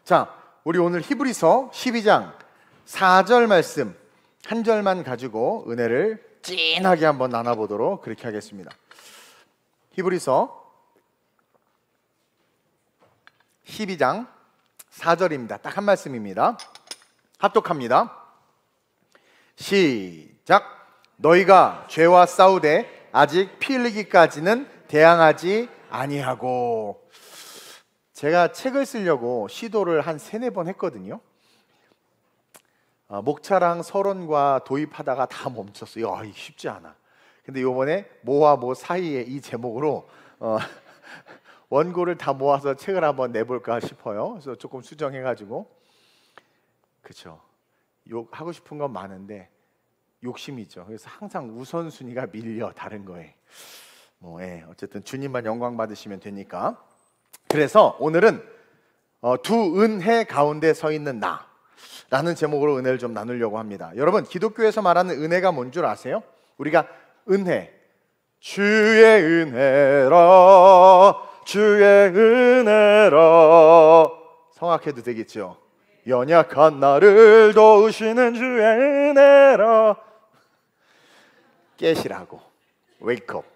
자, 우리 오늘 히브리서 12장 4절 말씀 한 절만 가지고 은혜를 진하게 한번 나눠보도록 그렇게 하겠습니다. 히브리서 12장 4절입니다. 딱 한 말씀입니다. 합독합니다. 시작. 너희가 죄와 싸우되 아직 피 흘리기까지는 대항하지 아니하고. 제가 책을 쓰려고 시도를 한 3-4번 했거든요. 목차랑 서론과 도입하다가 다 멈췄어요. 이게 쉽지 않아. 근데 이번에 뭐와 뭐 사이에 이 제목으로 원고를 다 모아서 책을 한번 내볼까 싶어요. 그래서 조금 수정해가지고. 그렇죠. 하고 싶은 건 많은데 욕심이죠. 그래서 항상 우선순위가 밀려, 다른 거에. 어쨌든 주님만 영광 받으시면 되니까. 그래서 오늘은 두 은혜 가운데 서 있는 나 라는 제목으로 은혜를 좀 나누려고 합니다. 여러분, 기독교에서 말하는 은혜가 뭔 줄 아세요? 우리가 은혜, 주의 은혜라, 주의 은혜라 성악해도 되겠죠? 연약한 나를 도우시는 주의 은혜라. 깨시라고, 웨이크업.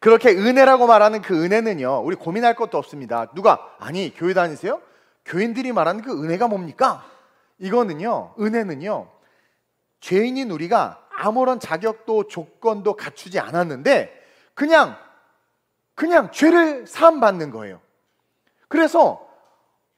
그렇게 은혜라고 말하는 그 은혜는요, 우리 고민할 것도 없습니다. 누가? 아니, 교회 다니세요? 교인들이 말하는 그 은혜가 뭡니까? 이거는요, 은혜는요, 죄인인 우리가 아무런 자격도 조건도 갖추지 않았는데 그냥 죄를 사함받는 거예요. 그래서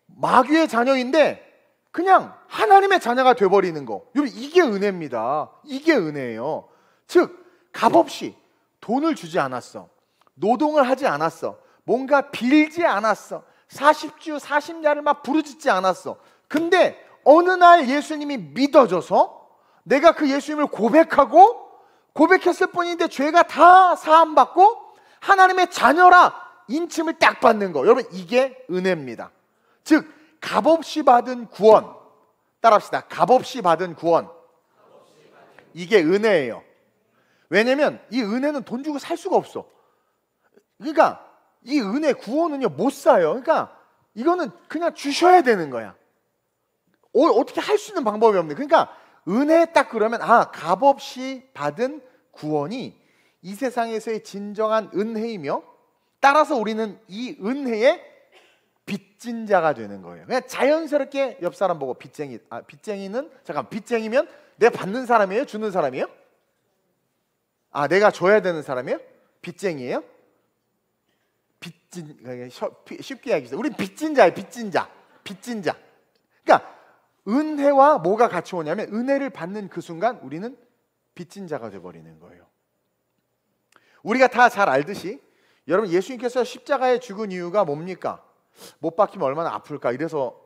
마귀의 자녀인데 그냥 하나님의 자녀가 돼버리는 거. 여러분, 이게 은혜입니다. 이게 은혜예요. 즉, 값없이 돈을 주지 않았어, 노동을 하지 않았어, 뭔가 빌지 않았어, 40주 40야를 막 부르짖지 않았어. 근데 어느 날 예수님이 믿어져서 내가 그 예수님을 고백했을 뿐인데 죄가 다 사함받고 하나님의 자녀라 인침을 딱 받는 거. 여러분, 이게 은혜입니다. 즉, 값없이 받은 구원. 따라합시다. 값없이 받은 구원. 이게 은혜예요. 왜냐면 이 은혜는 돈 주고 살 수가 없어. 그러니까 이 은혜, 구원은요, 못 사요. 그러니까 이거는 그냥 주셔야 되는 거야. 어떻게 할 수 있는 방법이 없네. 그러니까 은혜 딱 그러면 값없이 받은 구원이 이 세상에서의 진정한 은혜이며, 따라서 우리는 이 은혜의 빚진 자가 되는 거예요. 그냥 자연스럽게 옆 사람 보고 빚쟁이면 내가 받는 사람이에요? 주는 사람이에요? 내가 줘야 되는 사람이에요? 빚쟁이에요? 쉽게 얘기해서 우리 빚진 자예요. 빚진 자. 그러니까 은혜와 뭐가 같이 오냐면, 은혜를 받는 그 순간 우리는 빚진 자가 되어버리는 거예요. 우리가 다 잘 알듯이, 여러분, 예수님께서 십자가에 죽은 이유가 뭡니까? 못 박히면 얼마나 아플까 이래서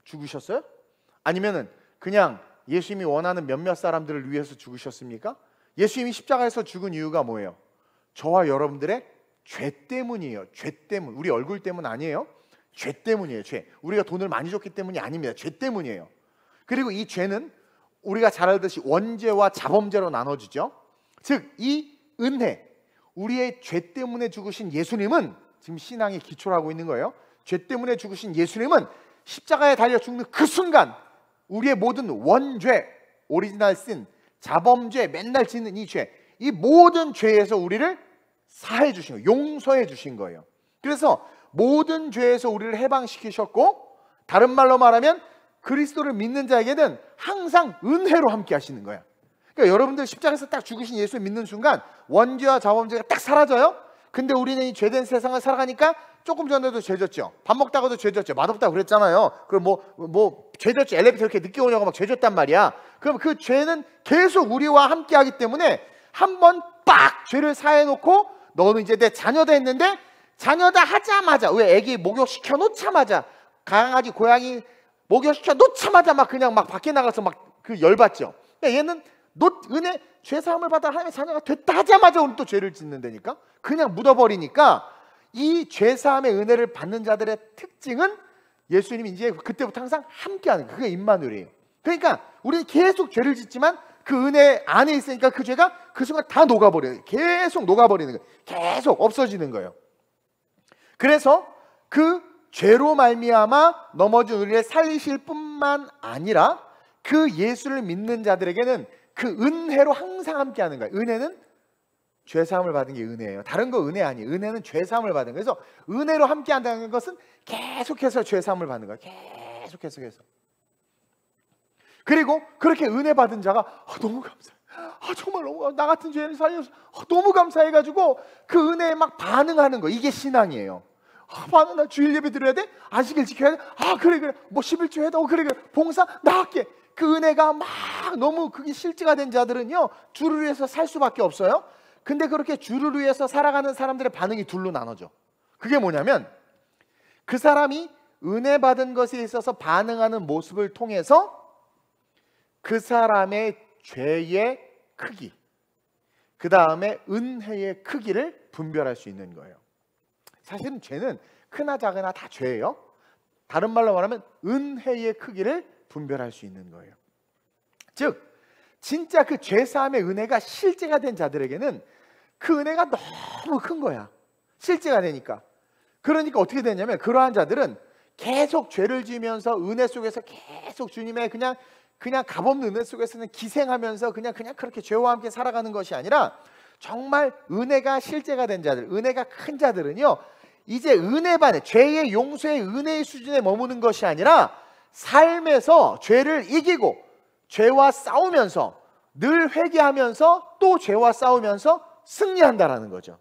죽으셨어요? 아니면은 그냥 예수님이 원하는 몇몇 사람들을 위해서 죽으셨습니까? 예수님이 십자가에서 죽은 이유가 뭐예요? 저와 여러분들의 죄 때문이에요. 죄 때문. 우리 얼굴 때문 아니에요. 죄 때문이에요. 죄. 우리가 돈을 많이 줬기 때문이 아닙니다. 죄 때문이에요. 그리고 이 죄는 우리가 잘 알듯이 원죄와 자범죄로 나눠지죠. 즉, 이 은혜, 우리의 죄 때문에 죽으신 예수님은, 지금 신앙의 기초를 하고 있는 거예요. 죄 때문에 죽으신 예수님은 십자가에 달려 죽는 그 순간 우리의 모든 원죄, 오리지널 신, 자범죄, 맨날 짓는 이 죄, 이 모든 죄에서 우리를 사해 주신 거예요. 용서해 주신 거예요. 그래서 모든 죄에서 우리를 해방시키셨고, 다른 말로 말하면 그리스도를 믿는 자에게는 항상 은혜로 함께 하시는 거야. 그러니까 여러분들 십자가에서 딱 죽으신 예수를 믿는 순간 원죄와 자범죄가 딱 사라져요. 근데 우리는 이 죄된 세상을 살아가니까 조금 전에도 죄졌죠. 밥 먹다가도 죄졌죠. 맛없다고 그랬잖아요. 그럼 죄졌죠. 엘리베이터 이렇게 늦게 오냐고 막 죄졌단 말이야. 그럼 그 죄는 계속 우리와 함께 하기 때문에 한번 빡 죄를 사해놓고, 너는 이제 내 자녀다 했는데, 자녀다 하자마자, 왜 애기 목욕시켜 놓자마자, 강아지 고양이 목욕시켜 놓자마자 막 그냥 막 밖에 나가서 막 그 열받죠. 얘는 은혜 죄사함을 받아 하나님의 자녀가 됐다 하자마자 우리 또 죄를 짓는다니까. 그냥 묻어버리니까 이 죄사함의 은혜를 받는 자들의 특징은 예수님이 이제 그때부터 항상 함께하는 거예요. 그게 임마누엘이에요. 그러니까 우리는 계속 죄를 짓지만 그 은혜 안에 있으니까 그 죄가 그 순간 다 녹아버려요. 계속 녹아버리는 거예요. 계속 없어지는 거예요. 그래서 그 죄로 말미암아 넘어진 우리를 살리실 뿐만 아니라 그 예수를 믿는 자들에게는 그 은혜로 항상 함께하는 거예요. 은혜는 죄사함을 받은 게 은혜예요. 다른 거 은혜 아니에요. 은혜는 죄사함을 받은 거예요. 그래서 은혜로 함께한다는 것은 계속해서 죄사함을 받는 거예요. 계속해서. 그리고 그렇게 은혜 받은 자가 너무 감사해. 정말 너무 나 같은 죄인을 살려서 너무 감사해가지고 그 은혜에 막 반응하는 거. 이게 신앙이에요. 나 주일 예배 드려야 돼? 안식일 지켜야 돼? 그래 뭐 11조 해야 돼? 그래 봉사 나 할게. 그 은혜가 막 너무 그게 실제가 된 자들은요 주를 위해서 살 수밖에 없어요. 근데 그렇게 주를 위해서 살아가는 사람들의 반응이 둘로 나눠져. 그게 뭐냐면 그 사람이 은혜 받은 것에 있어서 반응하는 모습을 통해서 그 사람의 죄의 크기, 그 다음에 은혜의 크기를 분별할 수 있는 거예요. 사실은 죄는 크나 작으나 다 죄예요. 다른 말로 말하면 은혜의 크기를 분별할 수 있는 거예요. 즉 진짜 그 죄사함의 은혜가 실제가 된 자들에게는 그 은혜가 너무 큰 거야. 실제가 되니까. 그러니까 어떻게 되냐면 그러한 자들은 계속 죄를 지으면서 은혜 속에서 계속 주님의 그냥 값없는 은혜 속에서는 기생하면서 그냥 그렇게 죄와 함께 살아가는 것이 아니라 정말 은혜가 실제가 된 자들, 은혜가 큰 자들은요 이제 은혜반에 죄의 용서의 은혜의 수준에 머무는 것이 아니라 삶에서 죄를 이기고 죄와 싸우면서 늘 회개하면서 또 죄와 싸우면서 승리한다라는 거죠.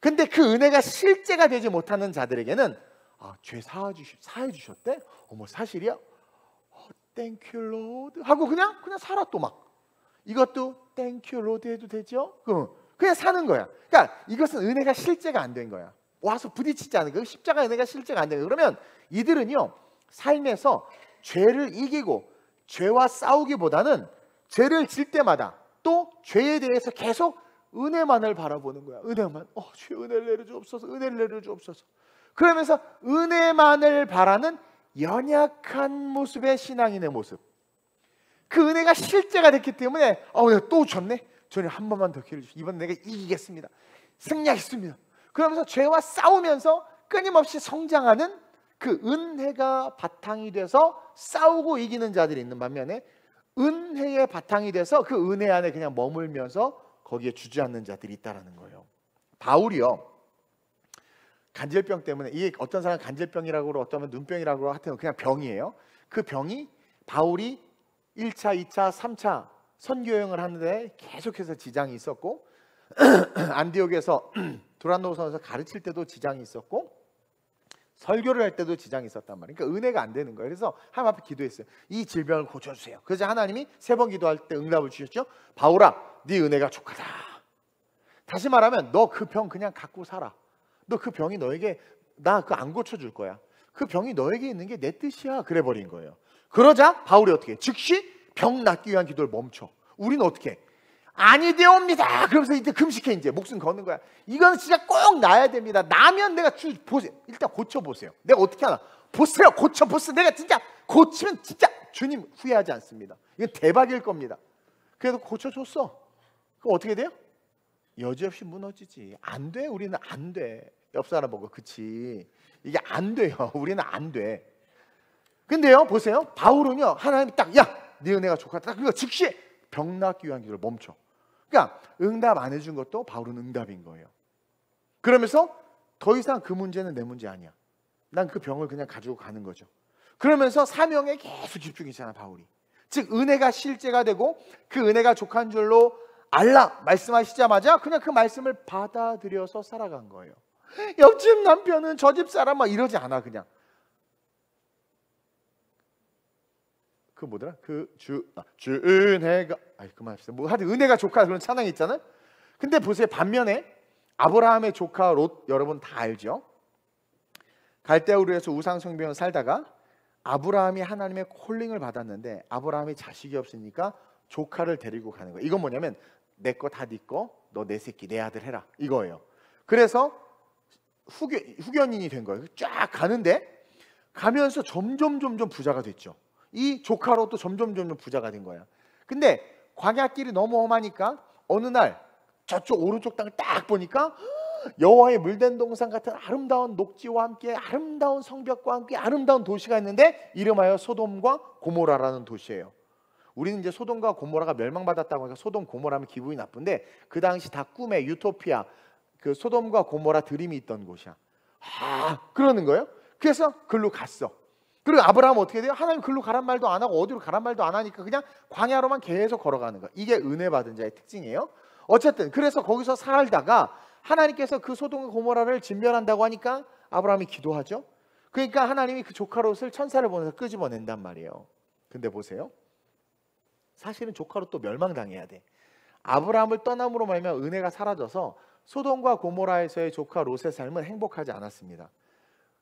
근데 그 은혜가 실제가 되지 못하는 자들에게는 죄 사해 주셨대? 어머 사실이야? 땡큐 로드 하고 그냥 살아. 또 막 이것도 땡큐 로드 해도 되죠? 그냥 사는 거야. 그러니까 이것은 은혜가 실제가 안 된 거야. 와서 부딪히지 않은 거야. 십자가 은혜가 실제가 안 된 거야. 그러면 이들은요 삶에서 죄를 이기고 죄와 싸우기보다는 죄를 질 때마다 또 죄에 대해서 계속 은혜만을 바라보는 거야. 은혜만. 주여 은혜를 내려주옵소서. 은혜를 내려주옵소서. 그러면서 은혜만을 바라는 연약한 모습의 신앙인의 모습. 그 은혜가 실제가 됐기 때문에 내가 또 졌네. 저는 한 번만 더 기회를 주시고 이번 내가 이기겠습니다. 승리하겠습니다. 그러면서 죄와 싸우면서 끊임없이 성장하는 그 은혜가 바탕이 돼서 싸우고 이기는 자들이 있는 반면에 은혜의 바탕이 돼서 그 은혜 안에 그냥 머물면서 거기에 주저앉는 자들이 있다라는 거예요. 바울이요 간질병 때문에, 이게 어떤 사람은 간질병이라고 그러고 어떤 사람은 눈병이라고 그러고 하여튼 그냥 병이에요. 그 병이 바울이 1차, 2차, 3차 선교여행을 하는데 계속해서 지장이 있었고 안디옥에서 두란노선에서 가르칠 때도 지장이 있었고 설교를 할 때도 지장이 있었단 말이에요. 그러니까 은혜가 안 되는 거예요. 그래서 하나님 앞에 기도했어요. 이 질병을 고쳐주세요. 그래서 하나님이 3번 기도할 때 응답을 주셨죠. 바울아, 네 은혜가 족하다. 다시 말하면 너 그 병 그냥 갖고 살아. 너 그 병이 너에게, 나 그거 안 고쳐줄 거야. 그 병이 너에게 있는 게 내 뜻이야. 그래 버린 거예요. 그러자 바울이 어떻게 해? 즉시 병 낫기 위한 기도를 멈춰. 우리는 어떻게 해? 아니 되옵니다. 그러면서 이제 금식해. 이제 목숨 거는 거야. 이건 진짜 꼭 나야 됩니다. 나면 내가 보세요. 일단 고쳐보세요. 내가 어떻게 하나 보세요. 고쳐보세요. 내가 진짜 고치면 진짜 주님 후회하지 않습니다. 이건 대박일 겁니다. 그래도 고쳐줬어. 그럼 어떻게 돼요? 여지없이 무너지지. 안 돼. 우리는 안 돼. 옆 사람 보고 그치. 이게 안 돼요. 우리는 안 돼. 근데요 보세요. 바울은요 하나님이 딱 야 네 은혜가 족하다. 그거 즉시 병 낫기 위한 기도를 멈춰. 그러니까 응답 안 해준 것도 바울은 응답인 거예요. 그러면서 더 이상 그 문제는 내 문제 아니야. 난 그 병을 그냥 가지고 가는 거죠. 그러면서 사명에 계속 집중했잖아 바울이. 즉 은혜가 실제가 되고 그 은혜가 족한 줄로 알라 말씀하시자마자 그냥 그 말씀을 받아들여서 살아간 거예요. 옆집 남편은 저 집 사람 막 이러지 않아. 그냥 그 뭐더라? 주 은혜가 그만합시다. 뭐 하여튼 은혜가 조카 그런 찬양이 있잖아요. 근데 보세요. 반면에 아브라함의 조카 롯 여러분 다 알죠? 갈대우르에서 우상 숭배를 살다가 아브라함이 하나님의 콜링을 받았는데 아브라함이 자식이 없으니까 조카를 데리고 가는 거예요. 이건 뭐냐면 내 거 다 네 거, 너 내 새끼 내 아들 해라 이거예요. 그래서 후견인이 된 거예요. 쫙 가는데 가면서 점점 부자가 됐죠. 이 조카로 또 점점 부자가 된 거야. 근데 광야길이 너무 험하니까 어느 날 저쪽 오른쪽 땅을 딱 보니까 여호와의 물된 동산 같은 아름다운 녹지와 함께 아름다운 성벽과 함께 아름다운 도시가 있는데 이름하여 소돔과 고모라라는 도시예요. 우리는 이제 소돔과 고모라가 멸망받았다고 하니까 소돔 고모라면 기분이 나쁜데 그 당시 다 꿈의 유토피아, 그 소돔과 고모라 드림이 있던 곳이야. 그러는 거예요. 그래서 글로 갔어. 그리고 아브라함은 어떻게 돼요? 하나님 글로 가란 말도 안 하고 어디로 가란 말도 안 하니까 그냥 광야로만 계속 걸어가는 거야. 이게 은혜 받은 자의 특징이에요. 어쨌든 그래서 거기서 살다가 하나님께서 그 소돔과 고모라를 진멸한다고 하니까 아브라함이 기도하죠. 그러니까 하나님이 그 조카 롯을 천사를 보내서 끄집어낸단 말이에요. 근데 보세요. 사실은 조카 롯도 멸망당해야 돼. 아브라함을 떠남으로 말미암아 은혜가 사라져서 소돔과 고모라에서의 조카 롯의 삶은 행복하지 않았습니다.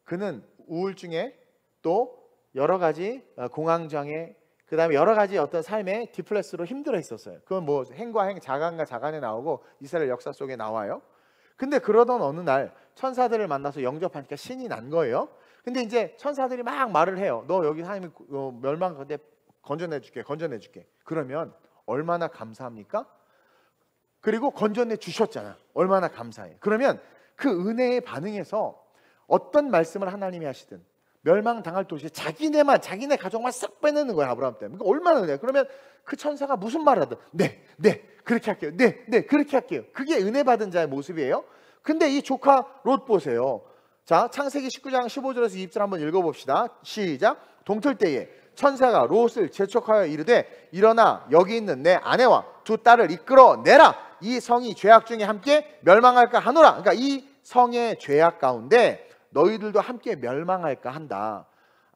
그는 우울증에 또 여러 가지 공황장애, 그 다음에 여러 가지 어떤 삶의 디플레스로 힘들어 했었어요. 그건 뭐 행과 행, 자간과 자간에 나오고 이스라엘 역사 속에 나와요. 근데 그러던 어느 날 천사들을 만나서 영접하니까 신이 난 거예요. 근데 이제 천사들이 막 말을 해요. 너 여기 하나님이 멸망한데 건져내줄게. 그러면 얼마나 감사합니까? 그리고 건져내 주셨잖아. 얼마나 감사해. 그러면 그 은혜에 반응해서 어떤 말씀을 하나님이 하시든 멸망당할 도시에 자기네 가족만 싹 빼내는 거야. 아브라함 때문에. 그러니까 얼마나 은혜야. 그러면 그 천사가 무슨 말을 하든 네 그렇게 할게요. 네 그렇게 할게요. 그게 은혜 받은 자의 모습이에요. 근데 이 조카 롯 보세요. 자, 창세기 19장 15절에서 20절 한번 읽어봅시다. 시작. 동틀 때에 천사가 롯을 재촉하여 이르되 일어나 여기 있는 내 아내와 두 딸을 이끌어내라. 이 성이 죄악 중에 함께 멸망할까 하노라. 그러니까 이 성의 죄악 가운데 너희들도 함께 멸망할까 한다.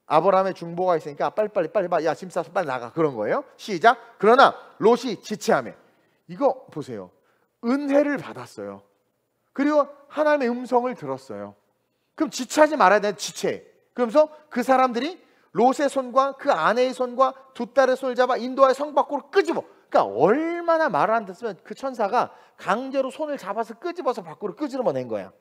아브라함의 중보가 있으니까 빨리 야 짐 싸서 빨리 나가. 그런 거예요. 시작. 그러나 롯이 지체하며, 이거 보세요. 은혜를 받았어요. 그리고 하나님의 음성을 들었어요. 그럼 지체하지 말아야 돼. 지체. 그러면서 그 사람들이 롯의 손과 그 아내의 손과 두 딸의 손을 잡아 인도하여 성 밖으로 끄집어. 그러니까 얼마나 말을 안 듣으면 그 천사가 강제로 손을 잡아서 끄집어서 밖으로 끄집어낸 거야.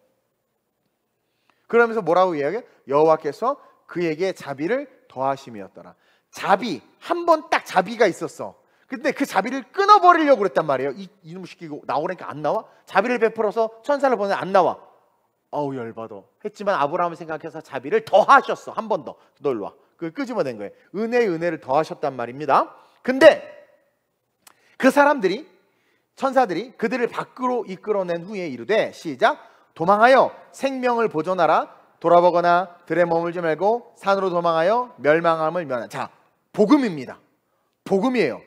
그러면서 뭐라고 이야기해? 여호와께서 그에게 자비를 더하심이었더라. 자비, 한 번 딱 자비가 있었어. 근데 그 자비를 끊어버리려고 그랬단 말이에요. 이놈 시키고 나오니까 안 나와? 자비를 베풀어서 천사를 보내 안 나와. 어우 열받아 했지만 아브라함을 생각해서 자비를 더하셨어. 한 번 더. 너 일로 와. 그걸 끄집어낸 거예요. 은혜를 더하셨단 말입니다. 근데 그 사람들이, 천사들이 그들을 밖으로 이끌어낸 후에 이르되 시작. 도망하여 생명을 보존하라. 돌아보거나 들에 머물지 말고 산으로 도망하여 멸망함을 면하라. 자, 복음입니다. 복음이에요.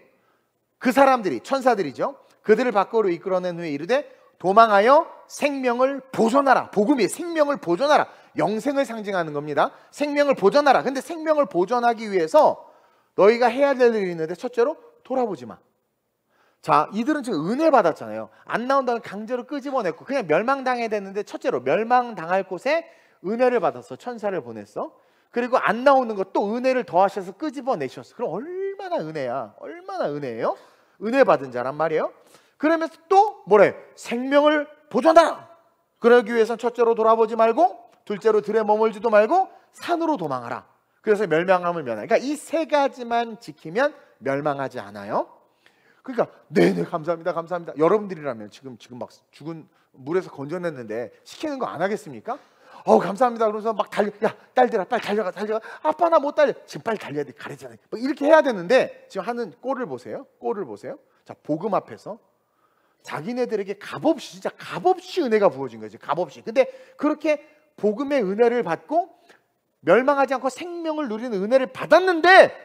그 사람들이, 천사들이죠. 그들을 밖으로 이끌어낸 후에 이르되 도망하여 생명을 보존하라. 복음이에요. 생명을 보존하라. 영생을 상징하는 겁니다. 생명을 보존하라. 근데 생명을 보존하기 위해서 너희가 해야 될 일이 있는데 첫째로 돌아보지 마. 자, 이들은 지금 은혜 받았잖아요. 안 나온다면 강제로 끄집어냈고 그냥 멸망당해야 되는데 첫째로 멸망당할 곳에 은혜를 받았어. 천사를 보냈어. 그리고 안 나오는 것도 은혜를 더하셔서 끄집어내셨어. 그럼 얼마나 은혜야. 얼마나 은혜예요? 은혜 받은 자란 말이에요. 그러면서 또 뭐래? 생명을 보존하라. 그러기 위해서는 첫째로 돌아보지 말고 둘째로 들에 머물지도 말고 산으로 도망하라. 그래서 멸망함을 면하라. 그러니까 이 세 가지만 지키면 멸망하지 않아요. 그러니까 네네 감사합니다. 여러분들이라면 지금 막 죽은 물에서 건져냈는데 시키는 거 안 하겠습니까? 감사합니다. 그러면서 막 달려. 야 딸들아 빨리 달려가. 아빠 나 못 달려. 지금 빨리 달려야 돼. 가래잖아요. 뭐 이렇게 해야 되는데 지금 하는 꼴을 보세요. 자, 복음 앞에서 자기네들에게 진짜 값없이 은혜가 부어진 거지. 값없이. 근데 그렇게 복음의 은혜를 받고 멸망하지 않고 생명을 누리는 은혜를 받았는데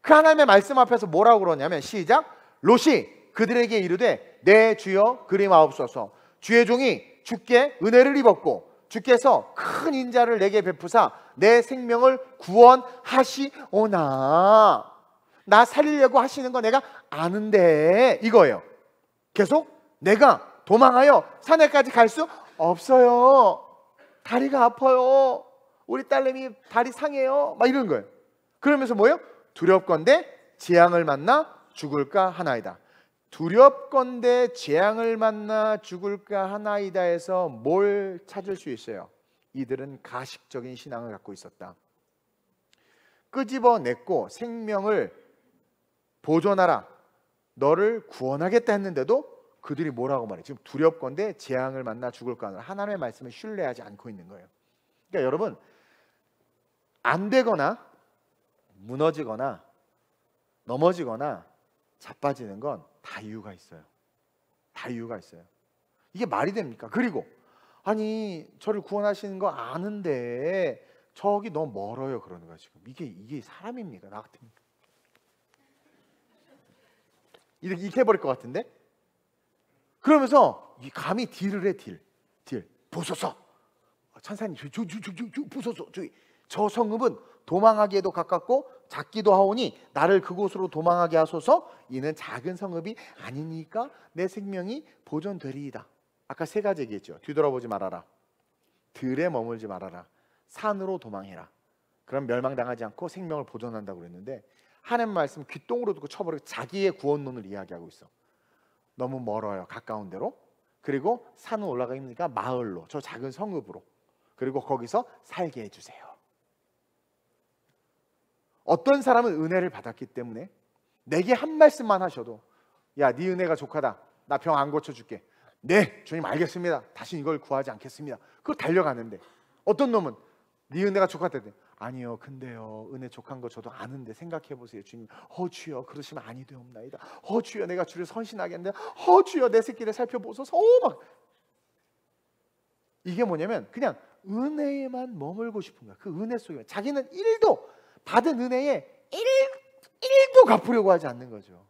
그 하나님의 말씀 앞에서 뭐라고 그러냐면 시작. 롯이 그들에게 이르되 내 주여 그리마옵소서. 주의 종이 주께 은혜를 입었고 주께서 큰 인자를 내게 베푸사 내 생명을 구원하시오나. 나 살리려고 하시는 거 내가 아는데 이거예요. 계속 내가 도망하여 산에까지 갈 수 없어요. 다리가 아파요. 우리 딸내미 다리 상해요. 막 이런 거예요. 그러면서 뭐예요? 두렵건대 재앙을 만나 죽을까 하나이다. 두렵건대 재앙을 만나 죽을까 하나이다에서 뭘 찾을 수 있어요? 이들은 가식적인 신앙을 갖고 있었다. 끄집어냈고 생명을 보존하라. 너를 구원하겠다 했는데도 그들이 뭐라고 말해? 지금 두렵건대 재앙을 만나 죽을까 하는 하나님의 말씀을 신뢰하지 않고 있는 거예요. 그러니까 여러분, 안 되거나 무너지거나 넘어지거나 자빠지는 건 다 이유가 있어요. 다 이유가 있어요. 이게 말이 됩니까? 그리고 아니 저를 구원하시는 거 아는데 저기 너무 멀어요 그러는 거야. 지금 이게 사람입니까? 나 같습니까? 이렇게 해버릴 것 같은데? 그러면서 이 감히 딜을 해. 딜 보소서, 천사님 보소서, 저 성읍은 도망하기에도 가깝고 작기도 하오니 나를 그곳으로 도망하게 하소서. 이는 작은 성읍이 아니니까 내 생명이 보존되리이다. 아까 세 가지 얘기했죠. 뒤돌아보지 말아라, 들에 머물지 말아라, 산으로 도망해라. 그럼 멸망당하지 않고 생명을 보존한다고 그랬는데, 하나님 말씀 귓동으로 듣고 쳐버리고 자기의 구원론을 이야기하고 있어. 너무 멀어요, 가까운 데로. 그리고 산은 올라가기 힘드니까 마을로, 저 작은 성읍으로, 그리고 거기서 살게 해주세요. 어떤 사람은 은혜를 받았기 때문에 내게 한 말씀만 하셔도, 야, 네 은혜가 족하다, 나 병 안 고쳐줄게. 네 주님 알겠습니다, 다시 이걸 구하지 않겠습니다. 그거 달려가는데, 어떤 놈은 네 은혜가 족하대. 아니요 근데요 은혜 족한 거 저도 아는데 생각해보세요 주님. 주여 그러시면 아니 되옵나이다. 주여 내가 주를 선신하겠는데, 주여 내 새끼를 살펴보소서. 막 이게 뭐냐면 그냥 은혜에만 머물고 싶은 거야. 그 은혜 속에 자기는 1도 받은 은혜에 1도 갚으려고 하지 않는 거죠.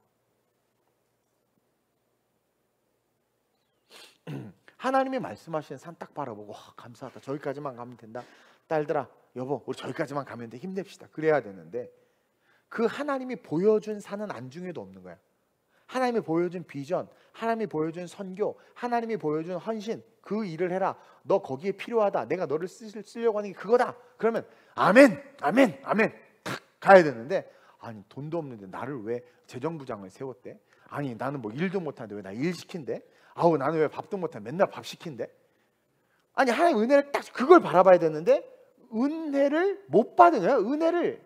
하나님이 말씀하시는 산 딱 바라보고, 감사하다, 저기까지만 가면 된다. 딸들아 여보 우리 저기까지만 가면 돼, 힘냅시다. 그래야 되는데 그 하나님이 보여준 산은 안중에도 없는 거야. 하나님이 보여준 비전, 하나님이 보여준 선교, 하나님이 보여준 헌신, 그 일을 해라. 너 거기에 필요하다. 내가 너를 쓰려고 하는 게 그거다. 그러면 아멘 아멘 아멘 탁 가야 되는데, 아니 돈도 없는데 나를 왜 재정부장을 세웠대? 아니 나는 뭐 일도 못하는데 왜 나 일 시킨대? 아우 나는 왜 밥도 못하는데 맨날 밥 시킨대? 아니 하나님 은혜를 딱 그걸 바라봐야 되는데 은혜를 못 받은 거예요. 은혜를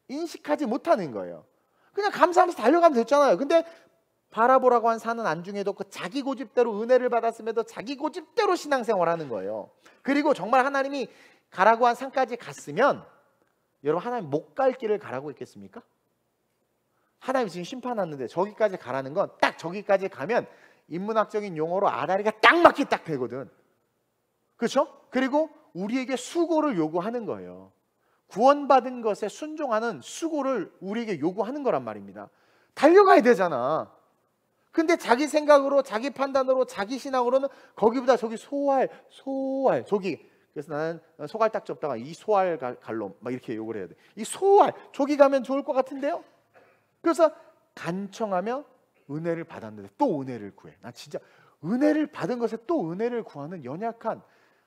인식하지 못하는 거예요. 그냥 감사하면서 달려가면 됐잖아요. 근데 바라보라고 한 산은 안중에도 없고 자기 고집대로 은혜를 받았음에도 자기 고집대로 신앙생활하는 거예요. 그리고 정말 하나님이 가라고 한 산까지 갔으면, 여러분 하나님 못 갈 길을 가라고 했겠습니까? 하나님이 지금 심판 왔는데 저기까지 가라는 건 딱 저기까지 가면 인문학적인 용어로 아다리가 딱 맞게 딱 되거든. 그렇죠? 그리고 우리에게 수고를 요구하는 거예요. 구원받은 것에 순종하는 수고를 우리에게 요구하는 거란 말입니다. 달려가야 되잖아. 근데 자기 생각으로, 자기 판단으로, 자기 신앙으로는 거기보다 저기 소알 저기, 그래서 나는 소갈딱지 없다가 이 소알 갈로 막 이렇게 욕을 해야 돼. 이 소알 저기 가면 좋을 것 같은데요. 그래서 간청하며 은혜를 받았는데 또 은혜를 구해. 나 진짜 은혜를 받은 것에 또 은혜를 구하는 연약한,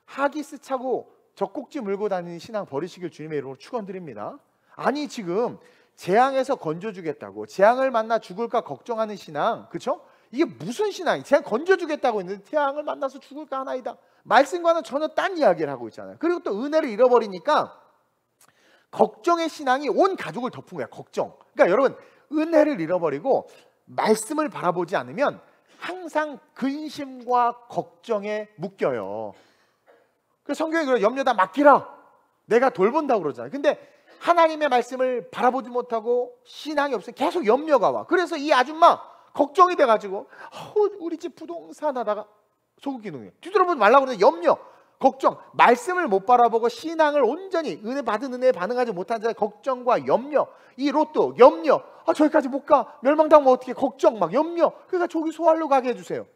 하기스 차고 젖꼭지 물고 다니는 신앙 버리시길 주님의 이름으로 축원드립니다. 아니 지금 재앙에서 건져주겠다고, 재앙을 만나 죽을까 걱정하는 신앙, 그렇죠? 이게 무슨 신앙이? 재앙 건져주겠다고 했는데 재앙을 만나서 죽을까 하나이다. 말씀과는 전혀 딴 이야기를 하고 있잖아요. 그리고 또 은혜를 잃어버리니까 걱정의 신앙이 온 가족을 덮은 거야. 걱정. 그러니까 여러분 은혜를 잃어버리고 말씀을 바라보지 않으면 항상 근심과 걱정에 묶여요. 그래서 성경에 그래, 염려 다 맡기라, 내가 돌본다고 그러잖아요. 근데 하나님의 말씀을 바라보지 못하고 신앙이 없으면 계속 염려가 와. 그래서 이 아줌마 걱정이 돼가지고 우리 집 부동산 하다가 소극기능이에요. 뒤돌아보지 말라고 그러는데 염려, 걱정, 말씀을 못 바라보고 신앙을 온전히 은혜 받은 은혜에 반응하지 못한 자의 걱정과 염려, 이 로또 염려, 저기까지 못 가, 멸망당하면 어떻게, 걱정 막 염려. 그러니까 저기 소알로 가게 해주세요.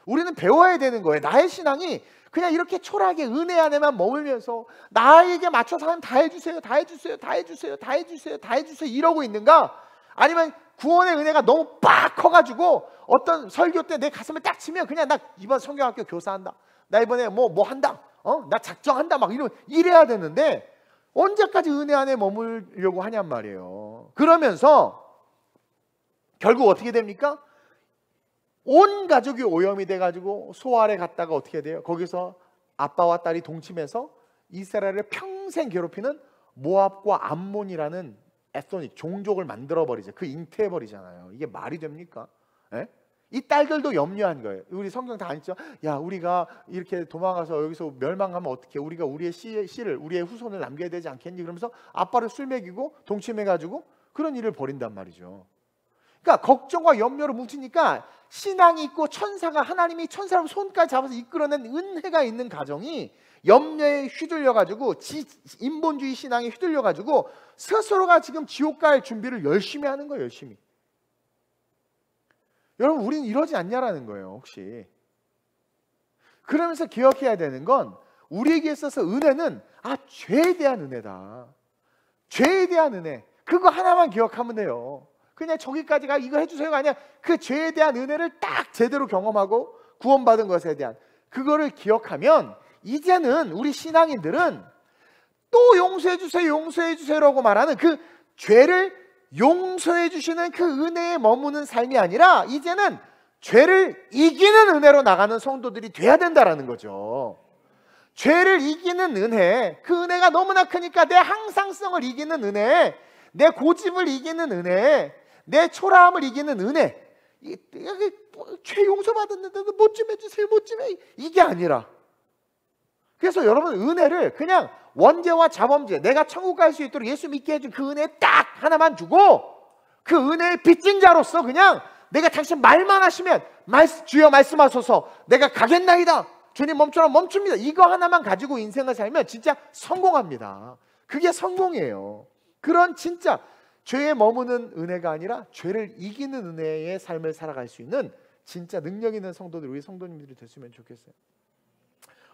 우리는 배워야 되는 거예요. 나의 신앙이 그냥 이렇게 초라하게 은혜 안에만 머물면서 나에게 맞춰서 하면 다 해주세요, 다 해주세요, 다 해주세요, 다 해주세요, 다 해주세요 이러고 있는가? 아니면 구원의 은혜가 너무 빡 커가지고 어떤 설교 때 내 가슴을 딱 치면 그냥 나 이번 성경학교 교사한다, 나 이번에 뭐 한다, 나 작정한다 막 이래야 되는데 언제까지 은혜 안에 머물려고 하냔 말이에요. 그러면서 결국 어떻게 됩니까? 온 가족이 오염이 돼가지고 소알에 갔다가 어떻게 돼요? 거기서 아빠와 딸이 동침해서 이스라엘을 평생 괴롭히는 모압과 암몬이라는 에스토닉 종족을 만들어버리죠. 그 잉태해버리잖아요. 이게 말이 됩니까? 에? 이 딸들도 염려한 거예요. 우리 성경 다 아시죠? 야, 우리가 이렇게 도망가서 여기서 멸망하면 어떻게? 우리가 우리의 씨를, 우리의 후손을 남겨야 되지 않겠니? 그러면서 아빠를 술 먹이고 동침해가지고 그런 일을 벌인단 말이죠. 그러니까 걱정과 염려로 뭉치니까 신앙이 있고 천사가, 하나님이 천사를 손까지 잡아서 이끌어낸 은혜가 있는 가정이 염려에 휘둘려가지고 인본주의 신앙에 휘둘려가지고 스스로가 지금 지옥 갈 준비를 열심히 하는 거예요. 열심히. 여러분, 우리는 이러지 않냐라는 거예요. 혹시 그러면서 기억해야 되는 건, 우리에게 있어서 은혜는 죄에 대한 은혜다. 죄에 대한 은혜, 그거 하나만 기억하면 돼요. 그냥 저기까지가 이거 해주세요가 아니야. 그 죄에 대한 은혜를 딱 제대로 경험하고 구원받은 것에 대한 그거를 기억하면, 이제는 우리 신앙인들은 또 용서해 주세요, 용서해 주세요라고 말하는 그 죄를 용서해 주시는 그 은혜에 머무는 삶이 아니라, 이제는 죄를 이기는 은혜로 나가는 성도들이 돼야 된다라는 거죠. 죄를 이기는 은혜, 그 은혜가 너무나 크니까 내 항상성을 이기는 은혜, 내 고집을 이기는 은혜, 내 초라함을 이기는 은혜, 죄 용서받았는데도 못 좀 해주세요, 못 좀 해, 이게 아니라. 그래서 여러분, 은혜를 그냥 원죄와 자범죄, 내가 천국 갈 수 있도록 예수 믿게 해준 그 은혜 딱 하나만 주고, 그 은혜의 빚진 자로서 그냥 내가 당신 말만 하시면 주여 말씀하소서, 내가 가겠나이다, 주님 멈춰라, 멈춥니다, 이거 하나만 가지고 인생을 살면 진짜 성공합니다. 그게 성공이에요. 그런 진짜 죄에 머무는 은혜가 아니라 죄를 이기는 은혜의 삶을 살아갈 수 있는 진짜 능력 있는 성도들, 우리 성도님들이 됐으면 좋겠어요.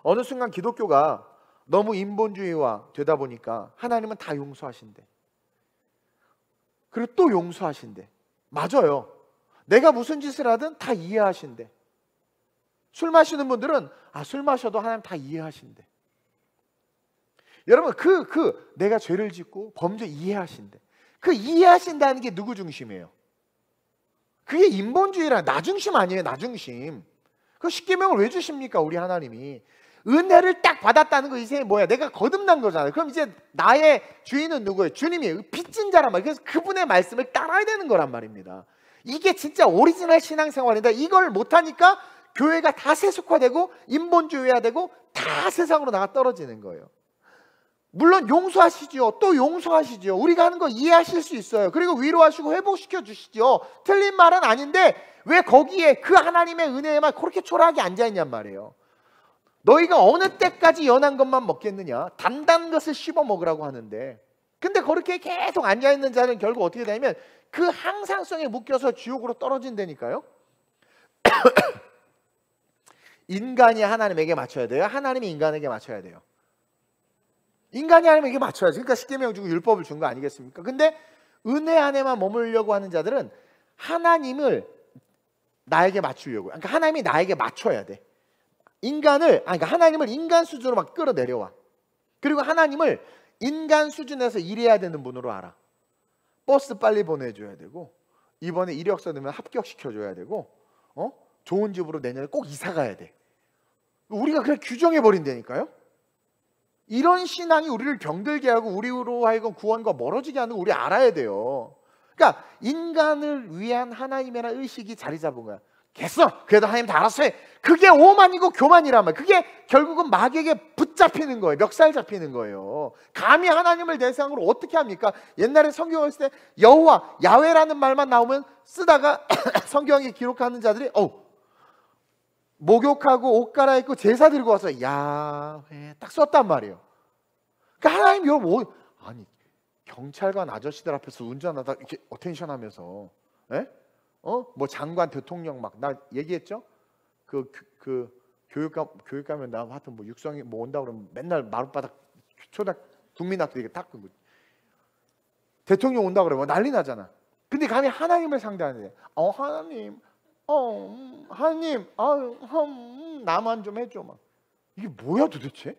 어느 순간 기독교가 너무 인본주의화 되다 보니까 하나님은 다 용서하신대. 그리고 또 용서하신대. 맞아요. 내가 무슨 짓을 하든 다 이해하신대. 술 마시는 분들은 술 마셔도 하나님 다 이해하신대. 여러분, 내가 죄를 짓고 범죄 이해하신대. 그 이해하신다는 게 누구 중심이에요? 그게 인본주의라, 나 중심 아니에요. 나 중심. 그 십계명을 왜 주십니까? 우리 하나님이 은혜를 딱 받았다는 거, 이제 뭐야? 내가 거듭난 거잖아요. 그럼 이제 나의 주인은 누구예요? 주님이에요. 빚진 자란 말이에요. 그래서 그분의 말씀을 따라야 되는 거란 말입니다. 이게 진짜 오리지널 신앙생활인데, 이걸 못하니까 교회가 다 세속화되고 인본주의화되고 다 세상으로 나가 떨어지는 거예요. 물론 용서하시죠. 또 용서하시죠. 우리가 하는 거 이해하실 수 있어요. 그리고 위로하시고 회복시켜 주시죠. 틀린 말은 아닌데, 왜 거기에 그 하나님의 은혜에만 그렇게 초라하게 앉아있냔 말이에요. 너희가 어느 때까지 연한 것만 먹겠느냐? 단단한 것을 씹어 먹으라고 하는데, 근데 그렇게 계속 앉아있는 자는 결국 어떻게 되냐면 그 항상성에 묶여서 지옥으로 떨어진다니까요. 인간이 하나님에게 맞춰야 돼요? 하나님이 인간에게 맞춰야 돼요? 인간이 하나님에게 맞춰야지. 그러니까 십계명 주고 율법을 준 거 아니겠습니까? 근데 은혜 안에만 머물려고 하는 자들은 하나님을 나에게 맞추려고, 그러니까 하나님이 나에게 맞춰야 돼. 그러니까 하나님을 인간 수준으로 막 끌어내려와. 그리고 하나님을 인간 수준에서 일해야 되는 분으로 알아. 버스 빨리 보내줘야 되고, 이번에 이력서 넣으면 합격시켜줘야 되고, 좋은 집으로 내년에 꼭 이사 가야 돼. 우리가 그냥 규정해버린다니까요. 이런 신앙이 우리를 병들게 하고 우리로 하여금 구원과 멀어지게 하는 거 우리 알아야 돼요. 그러니까 인간을 위한 하나님이라는 의식이 자리 잡은 거야. 됐어, 그래도 하나님 다 알았어 해. 그게 오만이고 교만이란 말이야. 그게 결국은 마귀에게 붙잡히는 거예요. 멱살 잡히는 거예요. 감히 하나님을 대상으로 어떻게 합니까? 옛날에 성경을 쓸 때 여호와, 야훼라는 말만 나오면 쓰다가 성경에 기록하는 자들이 목욕하고 옷 갈아입고 제사 들고 와서 야훼 딱 썼단 말이에요. 그러니까 하나님, 여러분, 아니 경찰관 아저씨들 앞에서 운전하다 이렇게 어텐션하면서, 뭐 장관, 대통령 막, 나 얘기했죠? 그 교육 가면 나 하여튼 뭐 육성이 뭐 온다 그러면 맨날 마룻바닥 초등 국민학교 이게 딱 대통령 온다 그러면 난리 나잖아. 근데 감히 하나님을 상대하는데, 하나님, 하나님, 나만 좀 해줘 막. 이게 뭐야 도대체?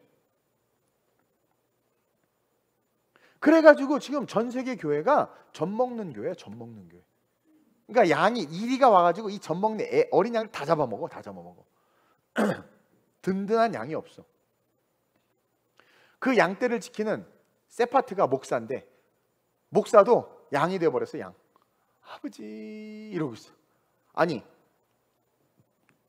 그래가지고 지금 전 세계 교회가 젖 먹는 교회야, 젖 먹는 교회. 그러니까 양이 이리가 와가지고 이 젖 먹는 어린 양을 다 잡아먹어, 다 잡아먹어. 든든한 양이 없어. 그 양떼를 지키는 세파트가 목사인데, 목사도 양이 돼버렸어. 양. 아버지 이러고 있어. 아니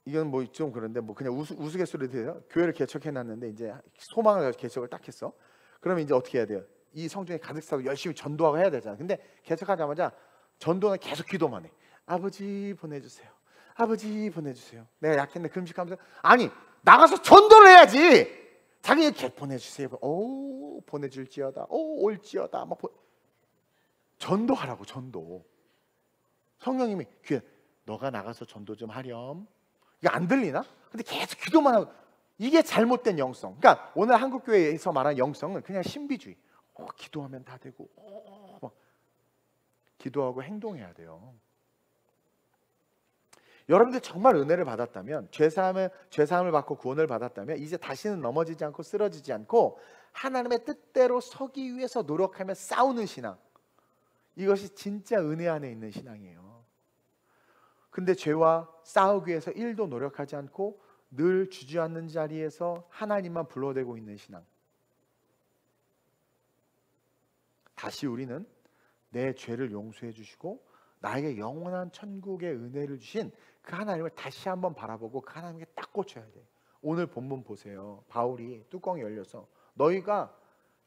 이건 뭐 좀 그런데 뭐 그냥 우스갯소리 돼요. 교회를 개척해 놨는데 이제 소망을 가지고 개척을 딱 했어. 그러면 이제 어떻게 해야 돼요? 이 성중에 가득 차고 열심히 전도하고 해야 되잖아. 근데 개척하자마자 전도는 계속 기도만 해. 아버지 보내주세요. 아버지 보내주세요. 내가 약했는데 금식하면서 아니 나가서 전도를 해야지. 자기 이렇게 보내주세요. 오 보내줄지어다. 오 올지어다. 막 전도하라고 전도. 성령님이 귀에 너가 나가서 전도 좀 하렴. 이게 안 들리나? 근데 계속 기도만 하고 이게 잘못된 영성. 그러니까 오늘 한국교회에서 말하는 영성은 그냥 신비주의. 기도하면 다 되고 기도하고 행동해야 돼요. 여러분들 정말 은혜를 받았다면 죄사함을 받고 구원을 받았다면 이제 다시는 넘어지지 않고 쓰러지지 않고 하나님의 뜻대로 서기 위해서 노력하며 싸우는 신앙. 이것이 진짜 은혜 안에 있는 신앙이에요. 근데 죄와 싸우기 위해서 1도 노력하지 않고 늘 주저앉는 자리에서 하나님만 불러대고 있는 신앙. 다시 우리는 내 죄를 용서해 주시고 나에게 영원한 천국의 은혜를 주신 그 하나님을 다시 한번 바라보고 그 하나님께 딱 꽂혀야 돼. 오늘 본문 보세요. 바울이 뚜껑이 열려서 너희가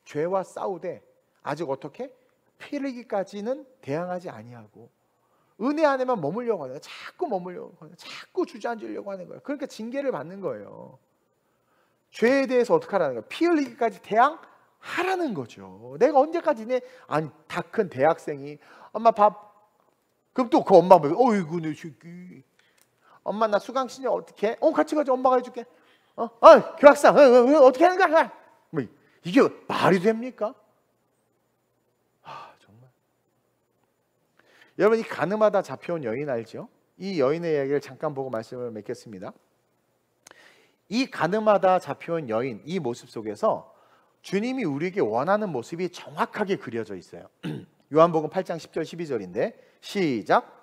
죄와 싸우되 아직 어떻게? 피 흘리기까지는 대항하지 아니하고 은혜 안에만 머물려고 하는 거야. 자꾸 머물려고 하는 거야. 자꾸 주저앉으려고 하는 거야. 그러니까 징계를 받는 거예요. 죄에 대해서 어떻게 하라는 거야? 피 흘리기까지 대항하라는 거죠. 내가 언제까지 아니 다 큰 대학생이 엄마 밥 그럼 또 그 엄마 보고 어이구 내 새끼 엄마 나 수강신청 어떻게 해? 같이 가자 엄마가 해줄게. 교학상 어떻게 하는 거야? 뭐 이게 말이 됩니까? 정말 여러분 이 가늠하다 잡혀온 여인 알죠? 이 여인의 이야기를 잠깐 보고 말씀을 맺겠습니다. 이 가늠하다 잡혀온 여인 이 모습 속에서 주님이 우리에게 원하는 모습이 정확하게 그려져 있어요. 요한복음 8장 10절 12절인데 시작.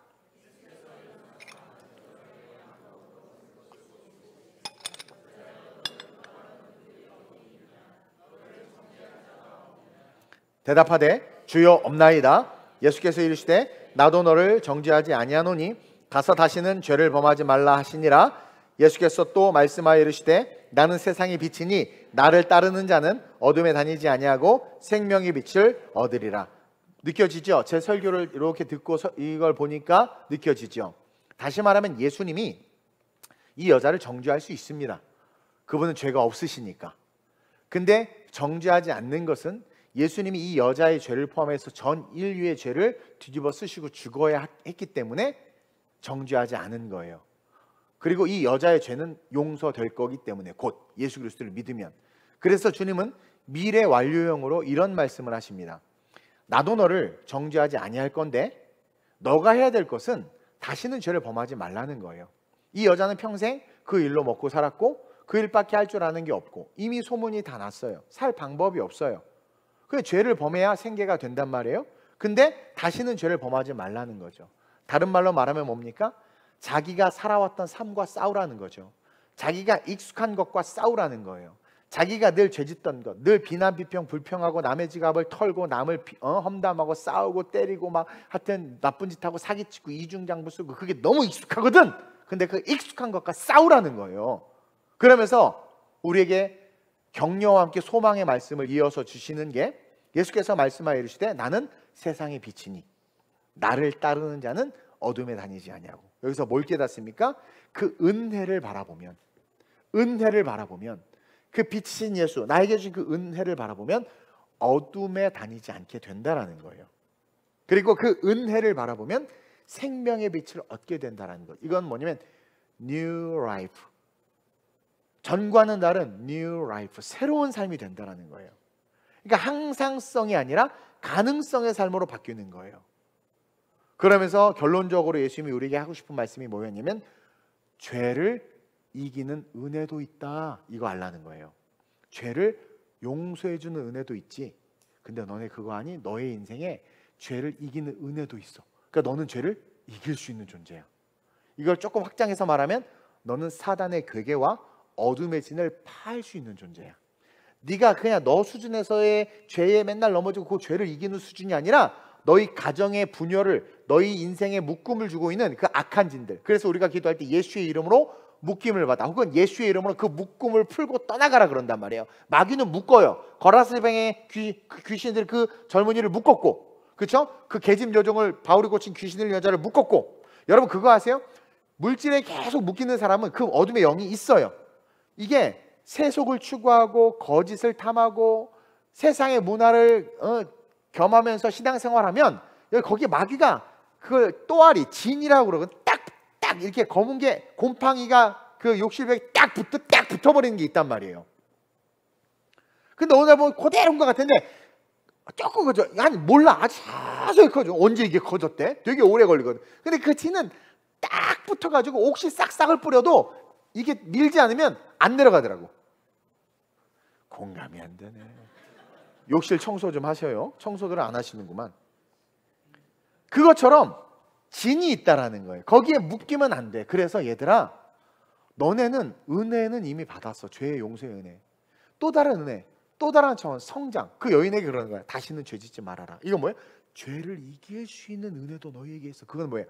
대답하되 주여 없나이다. 예수께서 이르시되 나도 너를 정죄하지 아니하노니 가서 다시는 죄를 범하지 말라 하시니라. 예수께서 또 말씀하여 이르시되 나는 세상의 빛이니 나를 따르는 자는 어둠에 다니지 아니하고 생명의 빛을 얻으리라. 느껴지죠? 제 설교를 이렇게 듣고 이걸 보니까 느껴지죠? 다시 말하면 예수님이 이 여자를 정죄할 수 있습니다. 그분은 죄가 없으시니까. 근데 정죄하지 않는 것은 예수님이 이 여자의 죄를 포함해서 전 인류의 죄를 뒤집어 쓰시고 죽어야 했기 때문에 정죄하지 않은 거예요. 그리고 이 여자의 죄는 용서될 거기 때문에 곧 예수 그리스도를 믿으면. 그래서 주님은 미래 완료형으로 이런 말씀을 하십니다. 나도 너를 정죄하지 아니할 건데 너가 해야 될 것은 다시는 죄를 범하지 말라는 거예요. 이 여자는 평생 그 일로 먹고 살았고 그 일밖에 할 줄 아는 게 없고 이미 소문이 다 났어요. 살 방법이 없어요. 그 죄를 범해야 생계가 된단 말이에요. 근데 다시는 죄를 범하지 말라는 거죠. 다른 말로 말하면 뭡니까? 자기가 살아왔던 삶과 싸우라는 거죠. 자기가 익숙한 것과 싸우라는 거예요. 자기가 늘 죄짓던 것, 늘 비난, 비평, 불평하고 남의 지갑을 털고 남을 험담하고 싸우고 때리고 막 하여튼 나쁜 짓 하고 사기치고 이중장부 쓰고 그게 너무 익숙하거든. 근데 그 익숙한 것과 싸우라는 거예요. 그러면서 우리에게 격려와 함께 소망의 말씀을 이어서 주시는 게 예수께서 말씀하여 이르시되 나는 세상의 빛이니 나를 따르는 자는 어둠에 다니지 아니하고. 여기서 뭘 깨닫습니까? 그 은혜를 바라보면 그 빛이신 예수 나에게 주신 그 은혜를 바라보면 어둠에 다니지 않게 된다라는 거예요. 그리고 그 은혜를 바라보면 생명의 빛을 얻게 된다라는 것. 이건 뭐냐면 New Life. 전과는 다른 New Life, 새로운 삶이 된다라는 거예요. 그러니까 항상성이 아니라 가능성의 삶으로 바뀌는 거예요. 그러면서 결론적으로 예수님이 우리에게 하고 싶은 말씀이 뭐였냐면 죄를 이기는 은혜도 있다. 이거 알라는 거예요. 죄를 용서해주는 은혜도 있지. 근데 너네 그거 아니? 너의 인생에 죄를 이기는 은혜도 있어. 그러니까 너는 죄를 이길 수 있는 존재야. 이걸 조금 확장해서 말하면 너는 사단의 괴계와 어둠의 진을 파할 수 있는 존재야. 네가 그냥 너 수준에서의 죄에 맨날 넘어지고 그 죄를 이기는 수준이 아니라 너희 가정의 분열을, 너희 인생의 묶음을 주고 있는 그 악한 진들. 그래서 우리가 기도할 때 예수의 이름으로 묶임을 받아, 혹은 예수의 이름으로 그 묶음을 풀고 떠나가라 그런단 말이에요. 마귀는 묶어요. 거라스병의 귀신들 그 젊은이를 묶었고, 그렇죠? 그 계집 여종을 바울이 고친 귀신들 여자를 묶었고. 여러분 그거 아세요? 물질에 계속 묶이는 사람은 그 어둠의 영이 있어요. 이게 세속을 추구하고 거짓을 탐하고 세상의 문화를 겸하면서 신앙생활하면 거기에 마귀가 그 또아리 진이라고 그러고 딱 이렇게 검은 게 곰팡이가 그 욕실벽에 딱 붙어버리는 게 있단 말이에요. 근데 어느 날 보면 그대로인 것 같은데 조금 커져. 아니 몰라, 아주 자세히 커져. 언제 이게 커졌대? 되게 오래 걸리거든. 근데 그 진은 딱 붙어가지고 옥시 싹싹을 뿌려도 이게 밀지 않으면 안 내려가더라고. 공감이 안 되네. 욕실 청소 좀 하셔요. 청소들을 안 하시는구만. 그것처럼 진이 있다라는 거예요. 거기에 묶이면 안 돼. 그래서 얘들아, 너네는 은혜는 이미 받았어. 죄의 용서의 은혜. 또 다른 은혜, 또 다른 차원, 성장. 그 여인에게 그러는 거야. 다시는 죄 짓지 말아라. 이건 뭐예요? 죄를 이길 수 있는 은혜도 너희에게 있어. 그건 뭐예요?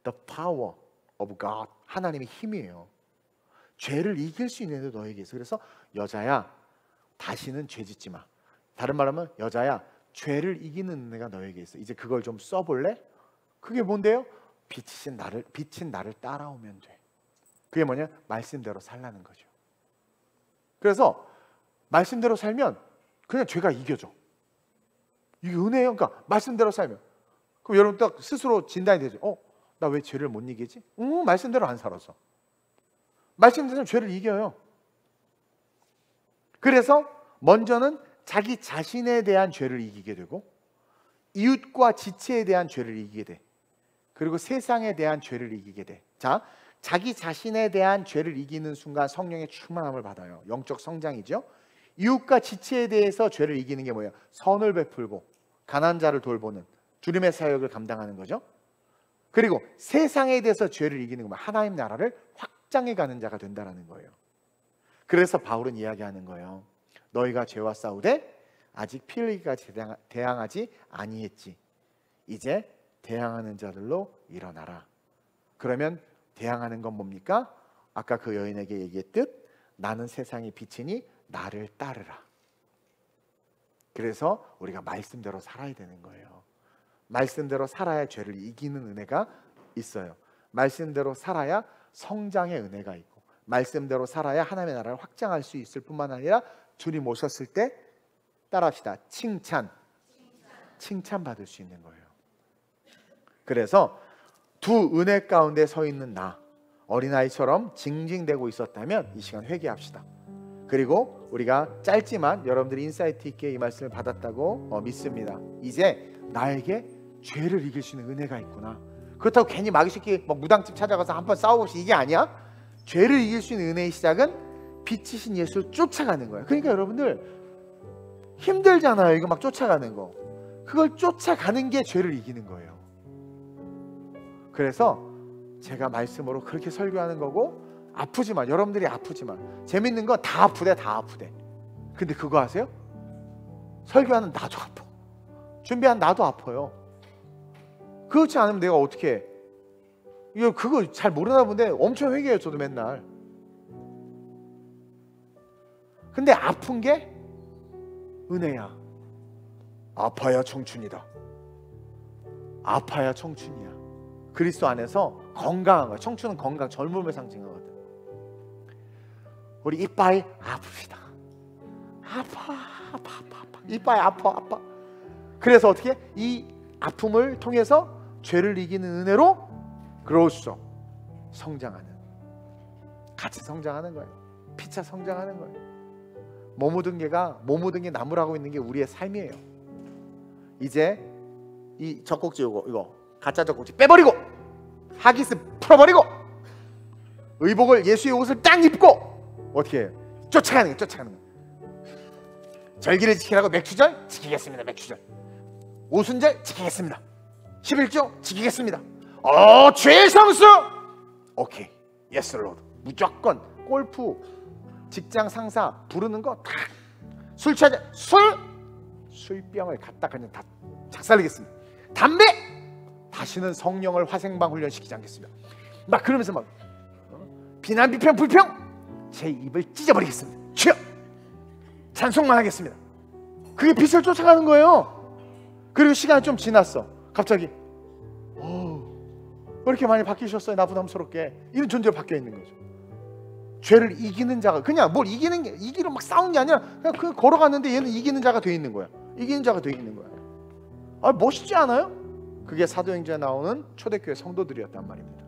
The power of God. 하나님의 힘이에요. 죄를 이길 수 있는 은혜도 너희에게 있어. 그래서 여자야, 다시는 죄 짓지 마. 다른 말로 하면 여자야, 죄를 이기는 은혜가 너에게 있어. 이제 그걸 좀 써볼래? 그게 뭔데요? 빛인 나를 따라오면 돼. 그게 뭐냐? 말씀대로 살라는 거죠. 그래서 말씀대로 살면 그냥 죄가 이겨져. 이게 은혜예요. 그러니까 말씀대로 살면. 그럼 여러분 딱 스스로 진단이 되죠. 나 왜 죄를 못 이기지? 말씀대로 안 살아서. 말씀대로 죄를 이겨요. 그래서 먼저는 자기 자신에 대한 죄를 이기게 되고, 이웃과 지체에 대한 죄를 이기게 돼. 그리고 세상에 대한 죄를 이기게 돼. 자, 자기 자신에 대한 죄를 이기는 순간 성령의 충만함을 받아요. 영적 성장이죠. 이웃과 지체에 대해서 죄를 이기는 게 뭐예요? 선을 베풀고 가난한 자를 돌보는 주님의 사역을 감당하는 거죠. 그리고 세상에 대해서 죄를 이기는 건 하나님 나라를 확장해 가는 자가 된다는 거예요. 그래서 바울은 이야기하는 거예요. 너희가 죄와 싸우되 아직 피 흘리기까지 대항하지 아니했지. 이제 대항하는 자들로 일어나라. 그러면 대항하는 건 뭡니까? 아까 그 여인에게 얘기했듯 나는 세상의 빛이니 나를 따르라. 그래서 우리가 말씀대로 살아야 되는 거예요. 말씀대로 살아야 죄를 이기는 은혜가 있어요. 말씀대로 살아야 성장의 은혜가 있고, 말씀대로 살아야 하나님의 나라를 확장할 수 있을 뿐만 아니라 주님 오셨을 때 따라합시다. 칭찬받을 수 있는 거예요. 그래서 두 은혜 가운데 서 있는 나, 어린아이처럼 징징대고 있었다면 이 시간 회개합시다. 그리고 우리가 짧지만 여러분들이 인사이트 있게 이 말씀을 받았다고 믿습니다. 이제 나에게 죄를 이길 수 있는 은혜가 있구나. 그렇다고 괜히 마귀새끼 무당집 찾아가서 한번 싸워보시, 이게 아니야. 죄를 이길 수 있는 은혜의 시작은 빛이신 예수를 쫓아가는 거예요. 그러니까 여러분들 힘들잖아요. 이거 막 쫓아가는 거. 그걸 쫓아가는 게 죄를 이기는 거예요. 그래서 제가 말씀으로 그렇게 설교하는 거고, 아프지만, 여러분들이 아프지만, 재밌는 건 다 아프대. 근데 그거 아세요? 설교하는 나도 아파. 준비한 나도 아파요. 그렇지 않으면 내가 어떻게 해? 이거 그거 잘 모르나 본데 엄청 회개해요. 저도 맨날. 근데 아픈 게 은혜야. 아파야 청춘이다. 아파야 청춘이야. 그리스도 안에서 건강한 거야. 청춘은 건강, 젊음을 상징하거든. 우리 이빠이 아픕시다. 아파. 이빠이 아파. 그래서 어떻게? 이 아픔을 통해서 죄를 이기는 은혜로 그로써 성장하는, 같이 성장하는 거예요. 피차 성장하는 거예요. 못 묻은 게 나무라고 있는 게 우리의 삶이에요. 이제 이 젖꼭지 이거 가짜 젖꼭지 빼버리고, 하기스 풀어버리고, 의복을, 예수의 옷을 딱 입고 어떻게 해요? 쫓아가는 거예요. 절기를 지키라고 맥추절 지키겠습니다. 맥추절. 오순절 지키겠습니다. 11조 지키겠습니다. 죄의 성수, 오케이, 예스 로드. 무조건 골프, 직장 상사 부르는 거 다, 술 취하자, 술병을 갖다 그냥 다 작살내겠습니다. 담배, 다시는 성령을 화생방 훈련시키지 않겠습니다. 막 그러면서 막 비난, 비평, 불평 제 입을 찢어버리겠습니다. 주여! 찬송만 하겠습니다. 그게 빛을 쫓아가는 거예요. 그리고 시간이 좀 지났어. 갑자기 왜 이렇게 많이 바뀌셨어요? 나부담스럽게. 이런 존재로 바뀌어 있는 거죠. 죄를 이기는 자가, 그냥 뭘 이기로 막 싸운 게 아니라 그냥 걸어갔는데 얘는 이기는 자가 돼 있는 거야. 이기는 자가 돼 있는 거야. 아, 멋있지 않아요? 그게 사도행전에 나오는 초대교회 성도들이었단 말입니다.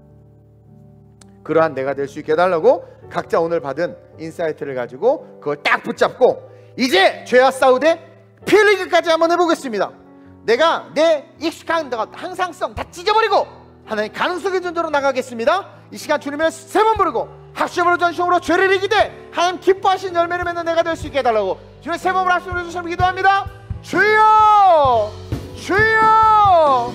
그러한 내가 될 수 있게 해달라고 각자 오늘 받은 인사이트를 가지고 그걸 딱 붙잡고 이제 죄와 싸우되 피 흘리기까지 한번 해보겠습니다. 내가 내 익숙한 항상성 다 찢어버리고 하나님 가능성의 존재로 나가겠습니다. 이 시간 주님을 세 번 부르고 합심으로 전심으로 죄를 이기되 하나님 기뻐하신 열매를 맺는 내가 될 수 있게 해달라고 주님 세 번을 합심으로 주시면 기도합니다. 주여! 주여!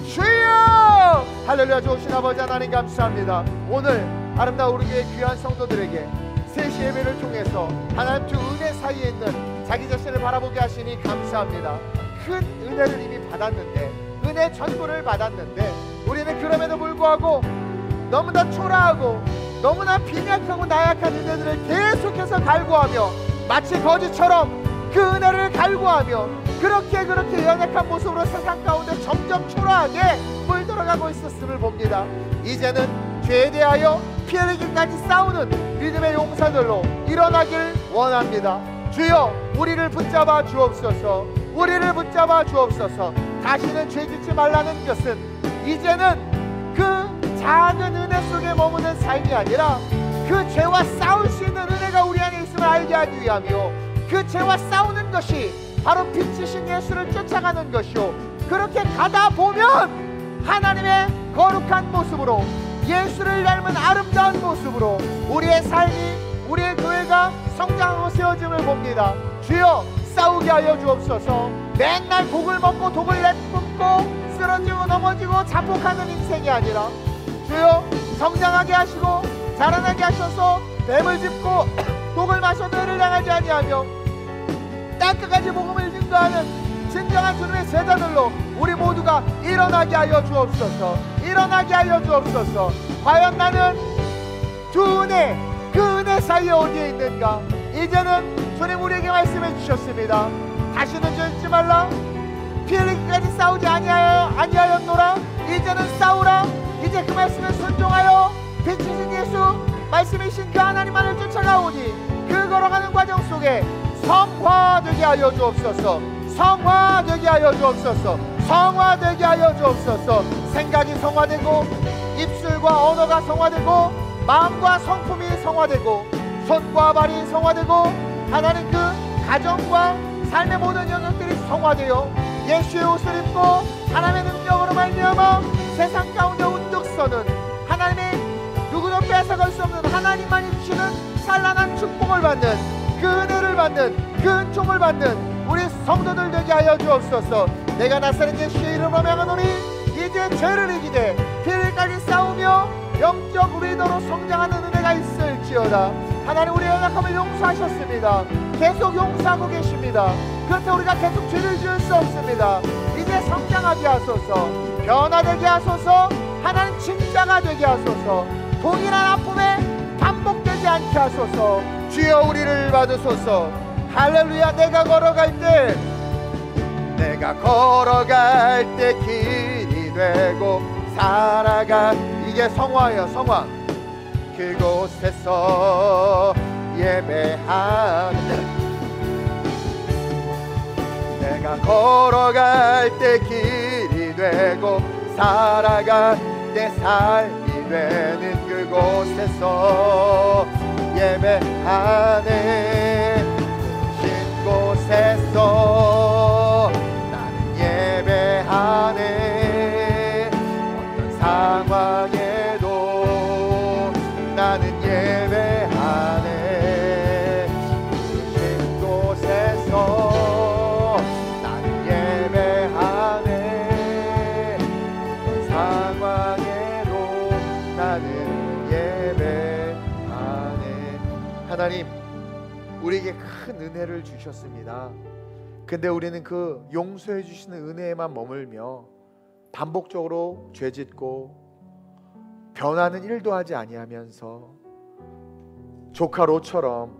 주여! 할렐루야. 좋으신 아버지 하나님 감사합니다. 오늘 아름다운 우리 교회 귀한 성도들에게 3시 예배를 통해서 하나님 두 은혜 사이에 있는 자기 자신을 바라보게 하시니 감사합니다. 큰 은혜를 이미 받았는데, 은혜 전부를 받았는데 우리는 그럼에도 불구하고 너무나 초라하고 너무나 빈약하고 나약한 은혜들을 계속해서 갈구하며 마치 거지처럼 그 은혜를 갈구하며 그렇게 연약한 모습으로 세상 가운데 점점 초라하게 물들어가고 있었음을 봅니다. 이제는 죄에 대하여 피 흘리기까지 싸우는 믿음의 용사들로 일어나길 원합니다. 주여, 우리를 붙잡아 주옵소서. 우리를 붙잡아 주옵소서. 다시는 죄짓지 말라는 것은 이제는 그 작은 은혜 속에 머무는 삶이 아니라 그 죄와 싸울 수 있는 은혜가 우리 안에 있음을 알게 하기 위함이요, 그 죄와 싸우는 것이 바로 빛이신 예수를 쫓아가는 것이요, 그렇게 가다 보면 하나님의 거룩한 모습으로 예수를 닮은 아름다운 모습으로 우리의 삶이, 우리의 교회가 성장하고 세워짐을 봅니다. 주여, 싸우게 하여 주옵소서. 맨날 독을 먹고 독을 내뿜고 쓰러지고 넘어지고 자폭하는 인생이 아니라 주여, 성장하게 하시고 자라나게 하셔서 뱀을 짚고 독을 마셔도 해를 당하지 아니하며 땅끝까지 복음을 증거하는 진정한 주님의 제자들로 우리 모두가 일어나게 하여 주옵소서. 일어나게 하여 주옵소서. 과연 나는 두 은혜, 그 은혜 사이에 어디에 있는가? 이제는 주님 우리에게 말씀해 주셨습니다. 다시는 죄짓지 말라. 피 흘리기까지 싸우지 아니하였노라. 이제는 싸우라. 이제 그 말씀에 순종하여 빛이신 예수, 말씀이신 그 하나님만을 쫓아가오니 그 걸어가는 과정 속에 성화되게 하여 주옵소서. 성화되게 하여 주옵소서. 성화되게 하여 주옵소서. 생각이 성화되고 입술과 언어가 성화되고 마음과 성품이 성화되고 손과 발이 성화되고 하나님 그 가정과 삶의 모든 영역들이 성화되어 예수의 옷을 입고 하나님의 능력으로 말미암아 세상 가운데 우뚝 서는 하나님의 누구도 뺏어갈 수 없는 하나님만이 주시는 찬란한 축복을 받는 그 은혜를 받는 그 은총을 받는 우리 성도들 되게 하여 주옵소서. 내가 나사렛 예수의 이름으로 명하노니 이제 죄를 이기되 피흘리기까지 싸우며 영적 리더로 성장하는 은혜가 있을지어다. 하나님, 우리의 연약함을 용서하셨습니다. 계속 용서하고 계십니다. 그렇다고 우리가 계속 죄를 지을 수 없습니다. 이제 성장하게 하소서. 변화되게 하소서. 하나님, 진짜가 되게 하소서. 동일한 아픔에 반복되지 않게 하소서. 주여, 우리를 받으소서. 할렐루야. 내가 걸어갈 때 길이 되고 살아가. 이게 성화예요. 성화. 그곳에서 예배하는 내가 걸어갈 때 길이 되고 살아갈 때 삶이 되는 그곳에서 예배하네. 신 곳에서 나는 예배하네. 어떤 상황에도 나는 예배하네. 신 곳에서 나는 예배하네. 어떤 상황에도 나는 예배하네. 하나님, 우리에게 큰 은혜를 주셨습니다. 근데 우리는 그 용서해 주시는 은혜에만 머물며 반복적으로 죄짓고 변화는 일도 하지 아니하면서 조카 롯처럼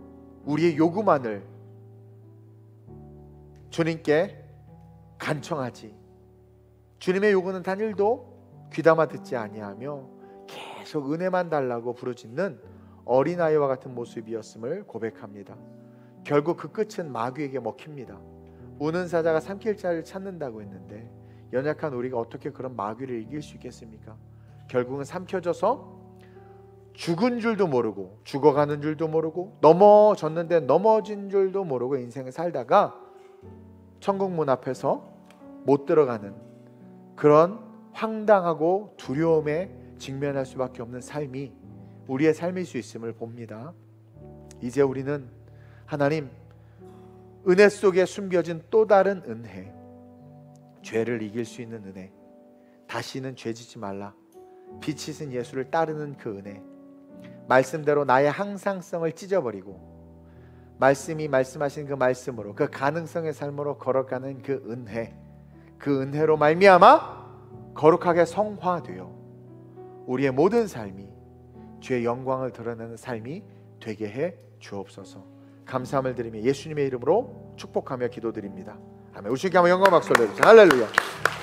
우리의 요구만을 주님께 간청하지, 주님의 요구는 단 일도 귀담아 듣지 아니하며 계속 은혜만 달라고 부르짖는 어린아이와 같은 모습이었음을 고백합니다. 결국 그 끝은 마귀에게 먹힙니다. 우는 사자가 삼킬 자를 찾는다고 했는데 연약한 우리가 어떻게 그런 마귀를 이길 수 있겠습니까? 결국은 삼켜져서 죽은 줄도 모르고 죽어가는 줄도 모르고 넘어졌는데 넘어진 줄도 모르고 인생을 살다가 천국 문 앞에서 못 들어가는 그런 황당하고 두려움에 직면할 수밖에 없는 삶이 우리의 삶일 수 있음을 봅니다. 이제 우리는 하나님, 은혜 속에 숨겨진 또 다른 은혜, 죄를 이길 수 있는 은혜, 다시는 죄짓지 말라, 빛이신 예수를 따르는 그 은혜, 말씀대로 나의 항상성을 찢어버리고 말씀이 말씀하신 그 말씀으로, 그 가능성의 삶으로 걸어가는 그 은혜, 그 은혜로 말미암아 거룩하게 성화되어 우리의 모든 삶이 주의 영광을 드러내는 삶이 되게 해 주옵소서. 감사함을 드리며 예수님의 이름으로 축복하며 기도드립니다. 아멘. 우리 주님께 한번 영광 박수 올려주세요. 할렐루야.